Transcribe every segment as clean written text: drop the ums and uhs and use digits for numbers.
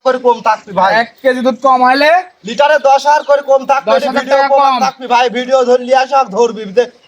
করে কম থাকবি ভাই। 1 কেজি দুধ কম হইলে লিটারে 10,000 করে কম থাকবে, 10,000 ভিডিও টাকা কম কম। থাকবি ভাই। ভিডিও ধরলি সব ধরবি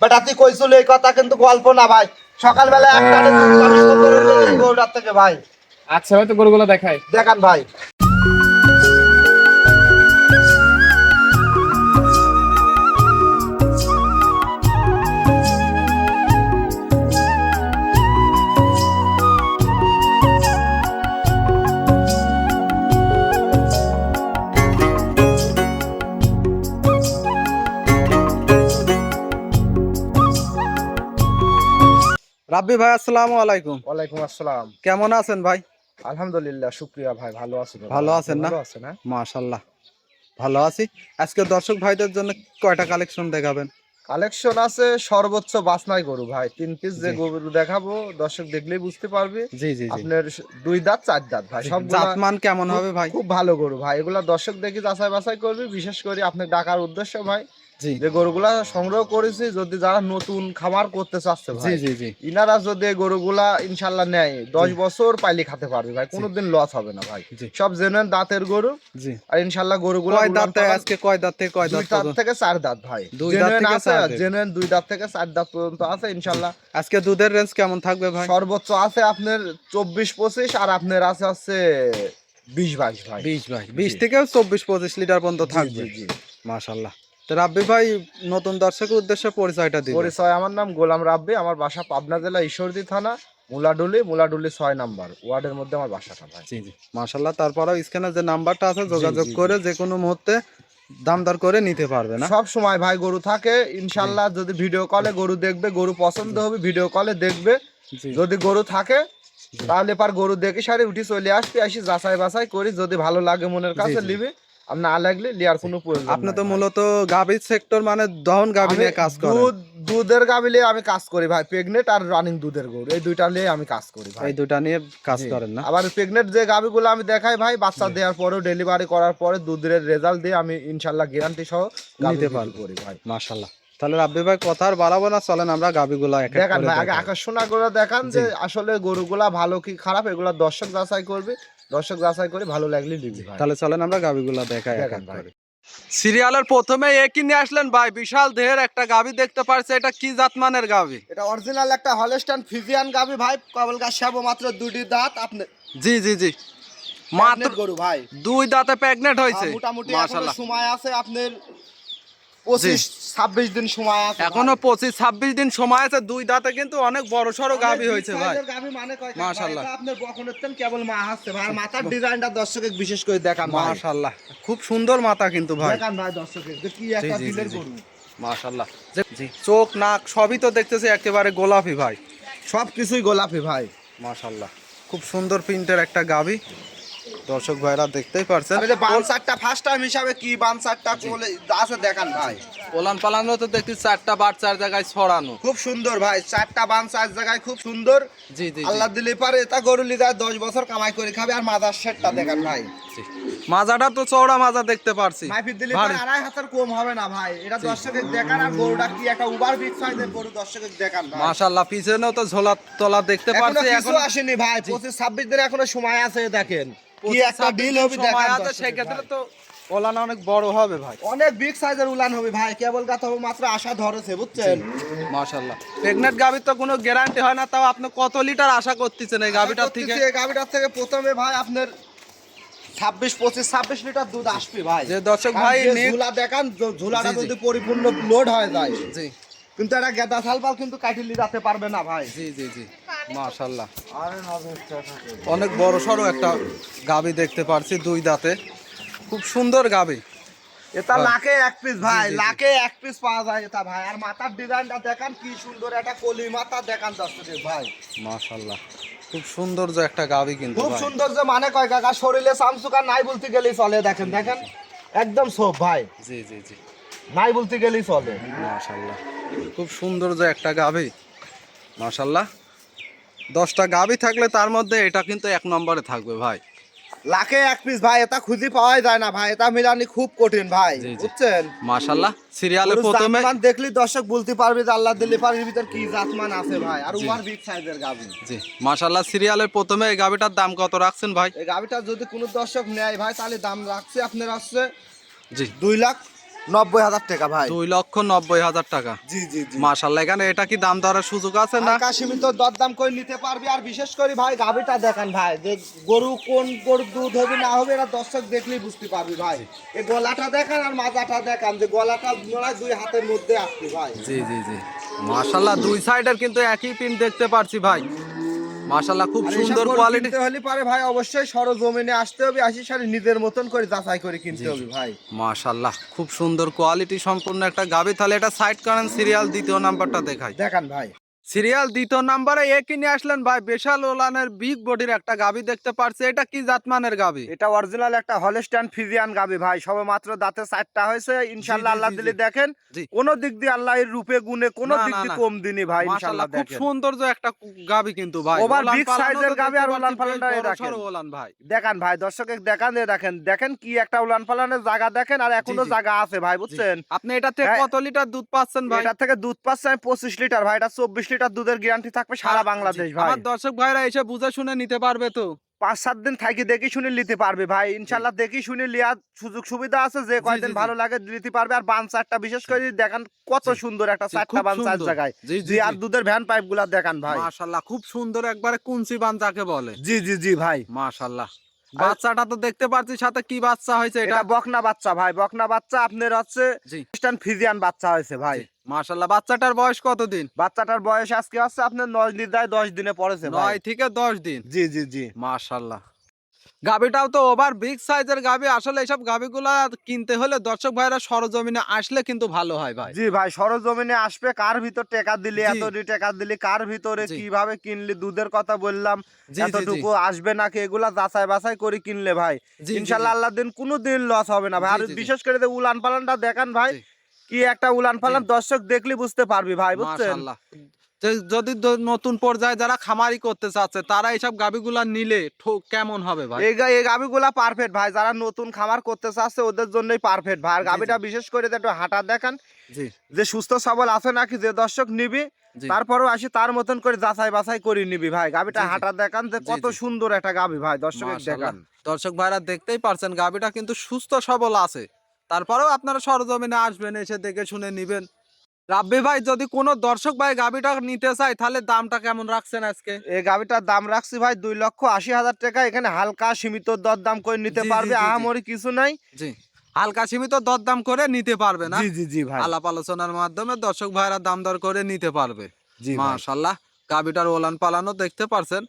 বেটা, তুই কইছিল এই কথা কিন্তু গল্প না ভাই। সকালবেলা একটা দুধ পাবি 17 কেজি গরুটার থেকে ভাই। আচ্ছা ভাই, তো গরুগুলো দেখাই। দেখান ভাই। রাব্বি ভাই, আসসালামু আলাইকুম। ওয়ালাইকুম আসসালাম। কেমন আছেন ভাই? আলহামদুলিল্লাহ, শুকরিয়া ভাই, ভালো আছি। ভালো আছেন না? ভালো আছেন না? মাশাআল্লাহ, ভালো আছি। আজকে দর্শক ভাইদের জন্য কয়টা কালেকশন দেখাবেন? কালেকশন আছে সর্বোচ্চ বাছনাই গরু ভাই। 3 পিস যে জি। গরু দেখাবো দর্শক দেখলেই বুঝতে পারবে। জি জি জি। আপনার 2 দাঁত 4 দাঁত ভাই, সবগুলা জাতমান কেমন হবে ভাই? খুব ভালো গরু ভাই। এগুলা দর্শক দেখি যাচাই বাছাই করবে। বিশেষ করে আপনি ডাকার উদ্দেশ্য ভাই, জি যে গরুগুলা সংগ্রহ করেছি, যদি যারা নতুন খামার করতে চাচ্ছে জি ভাই, জি জি। ইনারা যদি এই গরুগুলা ইনশাল্লাহ নেয় 10 বছর পাইলে খেতে পারবে ভাই, কোনোদিন লস হবে না ভাই। জি। সব জেনুইন দাঁতের গরু। জি। আর ইনশাল্লাহ গরুগুলা কয় দাঁতে আজকে, কয় দাঁত থেকে কয় 2 দাঁত দাঁত পর্যন্ত? থেকে 4 দাঁত ভাই। 2 দাঁত জেনুইন থেকে আছে, 4 দাঁত। জেনুইন 2 দাঁত থেকে 4 দাঁত পর্যন্ত আছে ইনশাল্লাহ। আজকে দুধের রেঞ্জ কেমন থাকবে ভাই? সর্বোচ্চ আছে আপনার 24-25, আর আপনার আছে 20-22 ভাই। 20 ভাই, 20 থেকে 24-25 লিটার পর্যন্ত জি, থাকবে। জি, জি। মাশাআল্লাহ। তো রাব্বি ভাই, নতুন দর্শকের উদ্দেশ্যে পরিচয়টা দিবেন। পরিচয়, আমার নাম গোলাম রাব্বি, আমার বাসা পাবনা জেলা ঈশ্বরদী থানা মুলাডুলি 6 নাম্বার ওয়ার্ডের মধ্যে আমার বাসাটা ভাই। জি জি, মাশাআল্লাহ। তারপরেও স্ক্রিনে যে নাম্বারটা আছে, যোগাযোগ জি, করে যে কোনো মুহূর্তে দাম দর করে নিতে পারবে না? সব সময় ভাই গরু থাকে ইনশাল্লাহ। যদি ভিডিও কলে গরু দেখবে, গরু পছন্দ হবে, ভিডিও কলে দেখবে। জি যদি গরু থাকে তাহলে পার গরু দেখে সারে উঠি চলে আসবে, আসি যাচাই বাছাই করি, যদি ভালো লাগে মনের কাছে জি। নিবে, আর না লাগলে লিয়ার কোনো প্রয়োজন আপনি নাই তো ভাই। মূলত গাভীর সেক্টর, মানে দহন গাভী আমি নিয়ে কাজ করেন। দুধের গাবিলে আমি কাজ করি ভাই। প্রেগনেট আর রানিং দুধের গরু, এই দুইটা নিয়ে আমি কাজ করি ভাই। এই দুটা নিয়ে কাজ জি। করেন না? আবার প্রেগনেট যে গাবিগুলো আমি দেখাই ভাই, বাচ্চা দেওয়ার পরেও ডেলিভারি করার পরে দুধের রেজাল্ট দিয়ে আমি ইনশাল্লাহ গ্যারান্টি সহ গাভী নিতে বিক্রি পারবো করি ভাই। মাশাআল্লাহ। তাহলে রাব্বি ভাই, কথা আর বাড়াবো না, চলেন আমরা গাভীগুলো এক এক দেখান করে ভাই, আগে দেখাই। আকর্ষণ করে দেখান যে আসলে গরুগুলা ভালো কি খারাপ, এগুলা দর্শক যাচাই করবে। দর্শক যাচাই করে ভালো লাগলে নিবি ভাই। তাহলে চলেন আমরা গাভীগুলো দেখাই এক দেখান এক ভাই। করে। সিরিয়ালের প্রথমে একই নিয়ে আসলেন ভাই, বিশাল দেহের একটা গাভী দেখতে পারছে। এটা কি জাতমানের গাভী? এটা অরিজিনাল একটা হলস্টাইন ফ্রিজিয়ান গাবি ভাই। কবলকা সব মাত্র 2টি দাঁত। আপনি জি জি জি, মাত্র মাত্র গরু ভাই। 2 দাঁতে প্রেগনেন্ট হয়েছে। মোটামুটি এখনো মাশাআল্লাহ। সময় আছে আপনার 25-26 দিন সময় আছে। এখনো 25-26 দিন সময় আছে। 2 দাঁতে কিন্তু অনেক বড় সড়ো গাভী হয়েছে ভাই। গাবি মানে কয় মাশাআল্লাহ। এটা আপনার বকনের তেন কেবল মা আসছে ভাই। আর মাথার ডিজাইনটা দর্শকে বিশেষ করে দেখান ভাই। মাশাআল্লাহ, খুব সুন্দর মাথা কিন্তু ভাই। দেখান ভাই দর্শকে যে কি একটা জি, জি, দিলের জি। গরু। মাশাআল্লাহ। জি, চোখ নাক সবই তো দেখতেছি একেবারে গোলাপি ভাই। সবকিছুই গোলাপি ভাই। মাশাআল্লাহ, খুব সুন্দর প্রিন্টের একটা গাভী। দর্শক ভাইরা দেখতেই পারছেন। আমি যে বানসারটা ফার্স্ট টাইম হিসাবে কি বানসারটা কোলে আছে দেখান ভাই। ওলান পালানো তো দেখছি 4টা বার 4 জায়গায় ছড়ানো। খুব সুন্দর ভাই, 4টা বান 4 জায়গায় খুব সুন্দর। জি জি আল্লাহ দিলে পারে এটা গরু লিদার 10 বছর কামাই করে খাবে। আর মাজার সেটটা দেখান ভাই। জি। মাজাটা তো চওড়া মাজা দেখতে পারছি। মাইফির দিলে ভারী। পারে 2.5 কম হবে না ভাই। এটা দর্শকে দেখান। আর গরুটা কি একটা উবার বিগ সাইজের গরু, দর্শকে দেখান ভাই। মাশাআল্লাহ, পিছনেও তো ঝোলা তলা দেখতে এখনো পারছি। কিছু এখন আসেনি ভাই। 25-26 দিন এখনো সময় আছে। দেখেন কি একটা 25-26 ডিল দিন হবে সময় দেখান আছে, দর্শকে সেই ক্ষেত্রে ভাই। তো ওলান অনেক বড় হবে ভাই। অনেক বিগ সাইজের উলান হবে ভাই। কেবল কথা হবে মাত্র আশা ধরেছে, বুঝছেন? মাশাআল্লাহ। প্রেগনেন্ট গাভীর তো কোনো গ্যারান্টি হয় না, তাও আপনি কত লিটার আশা করতেছেন এই গাভীটার থেকে? এই গাভীটার থেকে প্রথমে ভাই আপনার 26 লিটার দুধ আসবে ভাই। যে দর্শক ভাই আর যে ঝুলা দেখান, ঝুলাটা জি, জি। যদি পরিপূর্ণ লোড হয়ে যায়, জি কিন্তু এটা গেদা সালপাল কিন্তু কাটিলি যেতে পারবে না ভাই। জি জি জি, মাশাআল্লাহ। অনেক বড় সড়ো একটা গাভী দেখতে পারছি, 2 দাঁতে, খুব সুন্দর গাভী। এটা ভাই। লাখে 1 পিস ভাই, জি, জি, জি। লাখে 1 পিস পাওয়া যায় এটা ভাই। আর মাথার ডিজাইনটা দেখান কি সুন্দর, একটা কলি মাথা দেখান দর্শকের ভাই। মাশাআল্লাহ, খুব সৌন্দর্য একটা গাভী কিন্তু খুব ভাই। সুন্দর, যে মানে কয় কাকা শরীরে সামসুকা নাই বলতে গেলেই চলে। দেখেন দেখেন একদম সব ভাই, জি জি জি, নাই বলতে গেলেই চলে। মাশাআল্লাহ, খুব সৌন্দর্য একটা গাভী। মাশাআল্লাহ, 10টা গাভী থাকলে তার মধ্যে এটা কিন্তু 1 নম্বরে থাকবে ভাই। লাখে এক পিস ভাই, এটা খুঁজে পাওয়াই যায় না ভাই, এটা মিলানি খুব কঠিন ভাই, জি, জি। বুঝছেন? মাশাআল্লাহ সিরিয়ালে গরুর প্রথমে জাতমান দেখলি দর্শক বলতে পারবে যে আল্লাহ দিল্লি পাড়ির ভিতর কি জাতমান আছে ভাই, আর জি। ওভার বিগ সাইজের গাভী। জি মাশাআল্লাহ সিরিয়ালের প্রথমে এই গাবিটার দাম কত রাখছেন ভাই? এই গাভীটা যদি কোনো দর্শক নেয় ভাই, তাহলে দাম রাখছে আপনার হচ্ছে জি 2,90,000 টাকা ভাই। 2,90,000 টাকা। জি জি জি। মাশাআল্লাহ এখানে এটা কি দাম দরের সুযোগ আছে না? হালকা সীমিত দরদাম করে নিতে পারবি। আর বিশেষ করে ভাই গাভীটা দেখেন ভাই, যে গরু কোন গরুর দুধ হবে না হবে এটা দর্শক দেখলেই বুঝতে পারবি ভাই। এই গলাটা দেখান আর মাজাটা দেখান, যে গলাটা নড়ায় দুই হাতের মধ্যে আসছে ভাই। জি জি জি মাশাআল্লাহ দুই সাইডের কিন্তু একই প্রিন্ট দেখতে পারছি ভাই। মাশাআল্লাহ খুব আর এসব সুন্দর গরু কোয়ালিটি। কিনতে হলে পারে ভাই অবশ্যই সরজমিনে আসতে হবে, আসি সারি নিজের মতন করে যাচাই করে কিনতে হবে ভাই। মাশাআল্লাহ খুব সুন্দর কোয়ালিটি সম্পূর্ণ একটা গাবি। তাহলে এটা সাইড করেন, সিরিয়াল দ্বিতীয় নাম্বারটা দেখাই। দেখান ভাই। সিরিয়াল দ্বিতীয় নাম্বারে এ কিনে আসলেন ভাই, বিশাল ওলানের বিগ বডির একটা গাবি দেখতে পারছি। এটা কি জাতমানের গাবি? এটা অরিজিনাল একটা হলস্টাইন ফ্রিজিয়ান গাবি ভাই, সবে মাত্র দাঁতে 4টা হয়েছে। ইনশাআল্লাহ জি, আল্লাহ জি, দিলে জি। দেখেন জি। কোন দিক দিয়ে আল্লাহ এর রূপে গুণে কোন না, দিক না, দিয়ে না। কম দিনই ভাই, মাশাআল্লাহ ইনশাআল্লাহ খুব দেখেন। সৌন্দর্য একটা গাবি কিন্তু ভাই। ওভার ওলান বিগ পালানো সাইজের তো গাবি আর দেখতে উলান পাচ্ছি পালানটা বেশ বড় দেখেন। সড়ো ওলান ভাই। দেখান ভাই, দর্শকের দেখান, দেখেন দেখেন কি একটা উলান পালানের জায়গা দেখেন, আর এখনো জি। জায়গা আছে ভাই, বুঝছেন? আপনি এটা থেকে হ্যাঁ। কত লিটার দুধ পাচ্ছেন ভাই? এটা থেকে দুধ পাচ্ছে আমি 25 লিটার ভাই, এটা 24 লিটার দুধের গ্যারান্টি থাকবে সারা বাংলাদেশ ভাই। আমার দর্শক ভাইরা এসে বুঝে শুনে নিতে পারবে তো? 5-7 দিন থাকি দেখি শুনে নিতে পারবে ভাই, ইনশাআল্লাহ দেখি শুনে লিয়ার সুযোগ সুবিধা আছে, যে কয়দিন জি। ভালো লাগে নিতে পারবে। আর বান চারটা বিশেষ করে দেখেন কত জি। সুন্দর একটা জি, চারটা খুব বান চার সুন্দর। জায়গায়। জি, জি, জি, আর জি। দুধের ভ্যান পাইপ গুলা দেখান ভাই। মাশাআল্লাহ খুব সুন্দর একবারে কুঞ্চি বান যাকে বলে। জি জি জি ভাই। মাশাআল্লাহ বাচ্চাটা তো দেখতে পাচ্ছি, সাথে কি বাচ্চা হয়েছে এটা? এটা বকনা বাচ্চা ভাই, বকনা বাচ্চা আপনার হচ্ছে জি খ্রিস্টান ফ্রিজিয়ান বাচ্চা হয়েছে ভাই। জি মাশাআল্লাহ বাচ্চাটার বয়স কতদিন? বাচ্চাটার বয়স আজকে হচ্ছে আপনার 9 নির্দায় 10 দিনে পড়েছে ভাই। 9 থেকে 10 দিন। জি জি জি। মাশাআল্লাহ গাবিটাও তো ওভার বিগ সাইজের গাবি। আসলে এইসব গাবিগুলা কিনতে হলে দর্শক ভাইরা সরজমিনে আসলে কিন্তু ভালো হয় ভাই। জি ভাই, সরজমিনে আসবে, কার ভিতর টাকা দিলি জি। এত টাকা দিলি, কার ভিতরে জি। কিভাবে কিনলি, দুধের কথা বললাম জি, জি, এতটুকু আসবে নাকি, এগুলা যাচাই বাছাই করে কিনলে ভাই জি, জি, ইনশাআল্লাহ জি। আল্লাহ দিন কোনো দিন লস হবে না ভাই। জি, আর জি, জি। বিশেষ করে যে উলান পালানটা দেখান ভাই, জি। কি একটা উলান পালান, দর্শক দেখলি বুঝতে পারবি ভাই, বুঝছেন? মাশাআল্লাহ যদি নতুন পর্যায়ে যারা খামারি করতে চাচ্ছে তারা এইসব গাবিগুলা নিলে কেমন হবে ভাই? এই গাবিগুলা পারফেক্ট ভাই, যারা নতুন খামার করতে চাচ্ছে ওদের জন্যই পারফেক্ট ভাই। আর জি, গাবিটা জি। বিশেষ করে যে একটু হাঁটা দেখান, জি যে সুস্থ সবল আছে নাকি, যে দর্শক নিবি জি তারপরেও আসি তার মতন করে যাচাই বাছাই করে নিবি ভাই। গাবিটা জি, জি। হাঁটা দেখান, যে জি, কত জি। সুন্দর একটা গাবি ভাই, দর্শকের মাশাআল্লাহ দেখান। দর্শক ভাইরা দেখতেই পারছেন গাবিটা কিন্তু সুস্থ সবল আছে। তারপরেও আপনারা সরজমিনে আসবেন, এসে দেখে শুনে নিবেন। রাব্বি ভাই যদি কোনো দর্শক ভাই গাবিটা নিতে চায় তাহলে দামটা কেমন রাখছেন আজকে? এই গাবিটার দাম রাখছি ভাই 2,80,000 টাকা। এখানে হালকা সীমিত দরদাম করে নিতে জি, জি, পারবে, জি, জি। আহামরি কিছু নাই। জি হালকা সীমিত দরদাম করে নিতে পারবে না? জি জি জি ভাই। আলাপ আলোচনার মাধ্যমে দর্শক ভাইরা দাম দর করে নিতে পারবে। জি ভাই। মাশাআল্লাহ গাবিটার ওলান পালানো দেখতে পারছেন।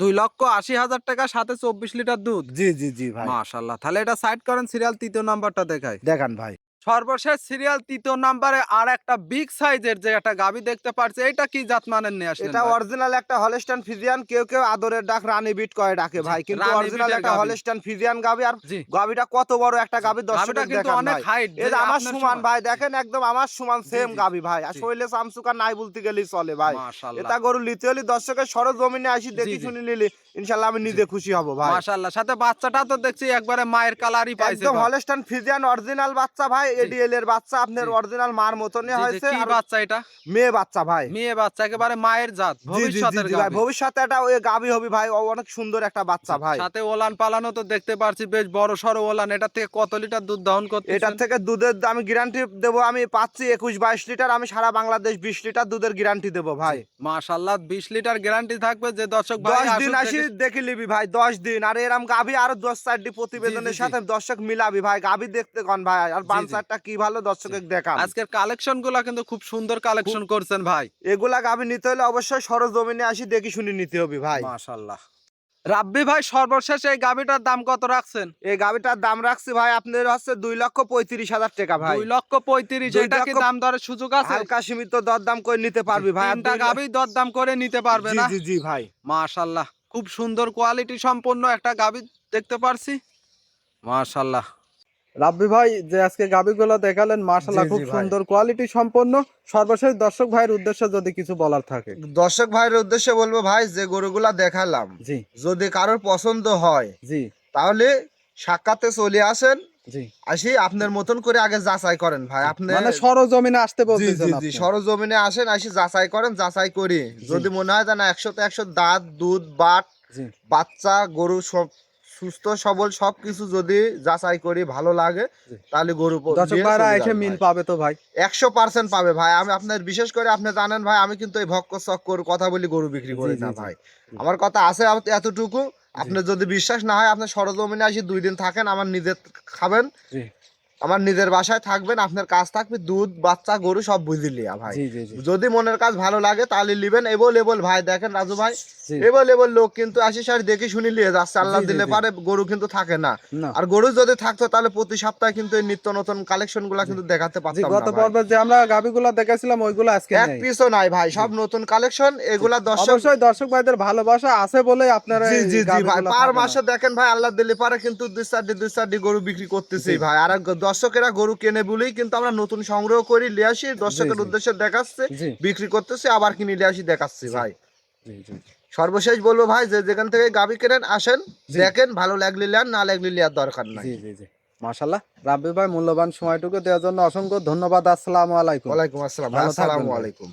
2,80,000 টাকা, সাথে 24 লিটার দুধ। জি জি জি ভাই। মাশাআল্লাহ তাহলে এটা সাইড করেন, সিরিয়াল তৃতীয় নাম্বারটা দেখাই। দেখান ভাই। সর্বশেষ সিরিয়াল তৃতীয় নাম্বারে আর একটা বিগ সাইজের যে একটা গাবি দেখতে পারছি, এটা কি জাতমানের নিয়ে আসলেন এটা ভাই? অরিজিনাল একটা হলস্টাইন ফ্রিজিয়ান, কেউ কেউ আদরের ডাক রানী বিট করে ডাকে জি, ভাই, কিন্তু রানী অরিজিনাল বিটের একটা গাভী। হলস্টাইন ফ্রিজিয়ান গাবি। আর জি। গাবিটা কত বড় একটা গাবি, গাভীটা দর্শকের কিন্তু দেখান অনেক ভাই। height, এই যে যে আমার আপনার সমান সমান। ভাই, দেখেন একদম আমার সমান সেম জি, গাবি ভাই। আর জি। শরীরে চামচুকা নাই বলতে গেলেই চলে ভাই। মাশাআল্লাহ এটা গরু লিতে হলে দর্শকের সরজমিনে আসি দেখি জি। শুনি নিলি ইনশাআল্লাহ আমি নিজে খুশি হব ভাই। মাশাআল্লাহ সাথে বাচ্চাটা তো দেখছি একবারে মায়ের কালারই পাইছে একদম ভাই। হলস্টাইন ফ্রিজিয়ান অরিজিনাল বাচ্চা ভাই, এডিএল এর বাচ্চা, আপনার জি। অরিজিনাল মার মতনই জি, জি, হয়েছে। কি আর বাচ্চা এটা? মেয়ে বাচ্চা ভাই। মেয়ে বাচ্চা, একেবারে মায়ের জাত, জি জি জি ভবিষ্যতের জি ভাই, গাভী। ভবিষ্যতে এটা ওই গাবি হবি ভাই, ও অনেক সুন্দর একটা বাচ্চা ভাই। সাথে ওলান পালানো তো দেখতে পারছি বেশ বড় সড়ো ওলান। এটা থেকে কত লিটার দুধ দহন করতেছেন? এটার থেকে দুধের আমি গ্যারান্টি দেবো, আমি পাচ্ছি 21-22 লিটার। আমি সারা বাংলাদেশ 20 লিটার দুধের গ্যারান্টি দেবো ভাই। মাশাআল্লাহ 20 লিটার গ্যারান্টি থাকবে। যে দর্শক ভাই 10 দিন আসুক আসি দেখে- দেখে নিবি ভাই, 10 দিন। আর এরম গাভি আরো 10-4টি প্রতিবেদনের জি। সাথে দর্শক মিলাবি ভাই, গাভি দেখতে কন ভাই। আর জি। বানসারটা কি ভালো, দর্শকের দেখান। আজকের কালেকশন গুলা কিন্তু খুব সুন্দর কালেকশন করছেন ভাই। এগুলা গাভি নিতে হলে অবশ্যই সরজমিনে আসি দেখি শুনি নিতে হবে ভাই। মাশাআল্লাহ রাব্বি ভাই সর্বশেষ এই গাভিটার দাম কত রাখছেন? এই গাভিটার দাম রাখছি ভাই আপনার হচ্ছে 2,35,000 টাকা ভাই। 2,35,000। এটা কি 2,00,000 দাম দরের সুযোগ আছে? হালকা সীমিত দরদাম করে নিতে পারবি ভাই। আর তিনটা গাভি দরদাম করে নিতে পারবে জি না? জি জি ভাই। মাশাআল্লাহ খুব সুন্দর কোয়ালিটি সম্পন্ন একটা গাভি দেখতে পারছি। মাশাআল্লাহ রাব্বি ভাই যে আজকে গাভিগুলো দেখালেন, মাশাআল্লাহ জি, জি খুব ভাই। সুন্দর কোয়ালিটি সম্পন্ন। সর্বশেষ দর্শক ভাইয়ের উদ্দেশ্যে যদি কিছু বলার থাকে। দর্শক ভাইয়ের উদ্দেশ্যে বলবো ভাই, যে গরুগুলা দেখালাম জি যদি কারোর পছন্দ হয় জি তাহলে সাক্ষাতে চলে আসেন, জি আসি আপনার মতন করে আগে যাচাই করেন ভাই। আপনি মানে সরজমিনে আসতে জি বলতেছেন জি জি আপনি। সরজমিনে আসেন, আসি যাচাই করেন, যাচাই করি যদি মনে হয় যে না 100-100 দাঁত দুধ বাট জি বাচ্চা গরু সব সুস্থ সবল সবকিছু যদি যাচাই করি ভালো লাগে, জি। তাহলে গরু দর্শক নিয়ে ভাইরা চলে এসে যাবে মিল ভাই। পাবে তো ভাই? 100% পাবে ভাই। আমি আপনার বিশেষ করে আপনি জানেন ভাই, আমি কিন্তু এই ভক্ক চক্কর কথা বলি গরু বিক্রি জি করি জি না জি ভাই। জি আমার কথা আছে এতটুকু। আপনার যদি বিশ্বাস না হয়, আপনি সরজমিনে আসি 2 দিন থাকেন, আমার নিজের খাবেন, জি আমার নিজের বাসায় থাকবেন, আপনার কাজ থাকবে দুধ বাচ্চা গরু সব বুঝে লিয়া ভাই। জি জি জি যদি মনের কাজ ভালো লাগে তাহলে লিবেন। এবল ভাই দেখেন রাজু ভাই, জি এবল লোক কিন্তু আসি সার দেখে শুনি লিয়ে যাচ্ছে, আল্লাহ জি জি দিলে জি। পারে গরু কিন্তু থাকে না। না আর গরু যদি থাকতো তাহলে প্রতি সপ্তাহে কিন্তু এই নিত্য নতুন কালেকশন গুলা জি কিন্তু দেখাতে জি পারতাম গত না ভাই। পর্বে যে আমরা গাভিগুলো দেখেছিলাম ওইগুলো আজকে এক নেই। পিসও নাই ভাই, জি সব নতুন কালেকশন জি। এগুলা দর্শক। অবশ্যই দর্শক ভাইদের ভালোবাসা আছে বলেই আপনারা জি এই জি জি ভাই, গাভিগুলো পার থাকে না। মাসে দেখেন ভাই আল্লাহ দিলে পারে কিন্তু দুই চারটি গরু বিক্রি করতেছি জি ভাই। আর দর্শকেরা গরু কেনে বলেই কিন্তু আমরা নতুন সংগ্রহ করি লিয়ে আসি, জি দর্শকের জি উদ্দেশ্যে দেখাচ্ছে, জি বিক্রি করতেছি, আবার কিনে লিয়ে আসি দেখাচ্ছি জি ভাই। জি জি সর্বশেষ বলবো ভাই, যে যেখান থেকে গাবি কেনেন আসেন, জি দেখেন, ভালো লাগলে নেন, না লাগলে নেওয়ার দরকার নাই। জি জি জি মাশাল্লাহ। রাব্বি ভাই মূল্যবান সময়টুকু দেওয়ার জন্য অসংখ্য ধন্যবাদ। আসসালামু আলাইকুম। ওয়ালাইকুম আসসালাম ভাই, ভালো থাকবেন আসসালামু ভাই। আলাইকুম।